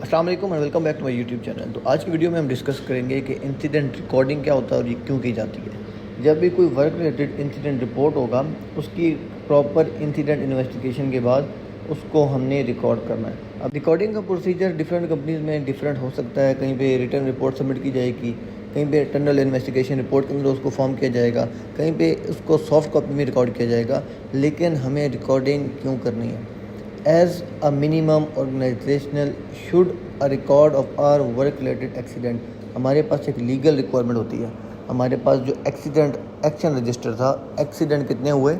السلام علیکم and welcome back to my YouTube channel. تو آج کی ویڈیو میں ہم ڈسکس کریں گے کہ انسیڈنٹ ریکارڈنگ کیا ہوتا ہے اور یہ کیوں کی جاتی ہے۔ جب بھی کوئی ورک ریلیٹڈ انسیڈنٹ رپورٹ ہوگا، اس کی پراپر انسیڈنٹ انویسٹیگیشن کے بعد اس کو ہم نے ریکارڈ کرنا ہے۔ اب ریکارڈنگ کا پروسیجر ڈفرینٹ کمپنیز میں ڈفرینٹ ہو سکتا ہے۔ کہیں پہ ریٹن رپورٹ سبمٹ کی جائے گی، کہیں پہ انٹرنل انویسٹیگیشن رپورٹ کے اندر اس کو فارم کیا جائے گا، کہیں پہ اس کو سافٹ کاپی میں ریکارڈ کیا جائے گا۔ لیکن ہمیں ریکارڈنگ کیوں کرنی ہے؟ As a minimum organizational should a record of our work related accident، ہمارے پاس ایک لیگل ریکوائرمنٹ ہوتی ہے۔ ہمارے پاس جو ایکسیڈنٹ ایکشن رجسٹر تھا، ایکسیڈنٹ کتنے ہوئے،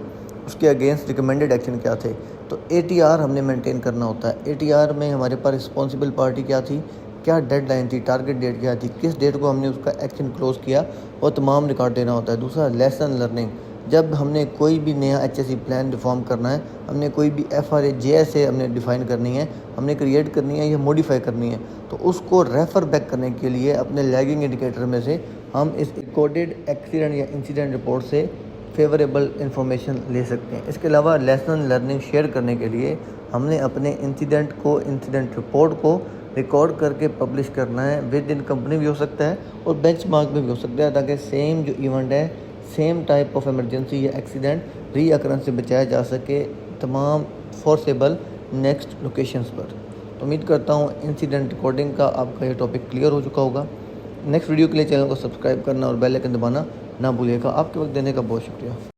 اس کے اگینسٹ ریکمینڈڈ ایکشن کیا تھے، تو ATR ہم نے مینٹین کرنا ہوتا ہے۔ ATR میں ہمارے پاس رسپانسبل پارٹی کیا تھی، کیا ڈیڈ لائن تھی، ٹارگیٹ ڈیٹ کیا تھی، کس ڈیٹ کو ہم نے اس کا ایکشن کلوز کیا، وہ تمام ریکارڈ دینا ہوتا ہے۔ دوسرا لیسن لرننگ، جب ہم نے کوئی بھی نیا HSE پلان ریفارم کرنا ہے، ہم نے کوئی بھی FRA JSA ہم نے ڈیفائن کرنی ہے، ہم نے کریٹ کرنی ہے یا موڈیفائی کرنی ہے، تو اس کو ریفر بیک کرنے کے لیے اپنے لیگنگ انڈیکیٹر میں سے ہم اس ریکارڈڈ ایکسیڈنٹ یا انسیڈنٹ رپورٹ سے فیوریبل انفارمیشن لے سکتے ہیں۔ اس کے علاوہ لیسن لرننگ شیئر کرنے کے لیے ہم نے اپنے انسیڈنٹ رپورٹ کو ریکارڈ کر کے پبلش کرنا ہے۔ ود ان کمپنی بھی ہو سکتا ہے اور بینچ مارک میں بھی ہو سکتا ہے، تاکہ سیم جو ایونٹ ہے، سیم ٹائپ آف ایمرجنسی یا ایکسیڈنٹ ری اکرنس سے بچایا جا سکے تمام فورسیبل نیکسٹ لوکیشنز پر۔ تو امید کرتا ہوں انسیڈنٹ ریکارڈنگ کا آپ کا یہ ٹاپک کلیئر ہو چکا ہوگا۔ نیکسٹ ویڈیو کے لیے چینل کو سبسکرائب کرنا اور بیل آئکن دبانا نہ بھولیے گا۔ آپ کے وقت دینے کا بہت شکریہ۔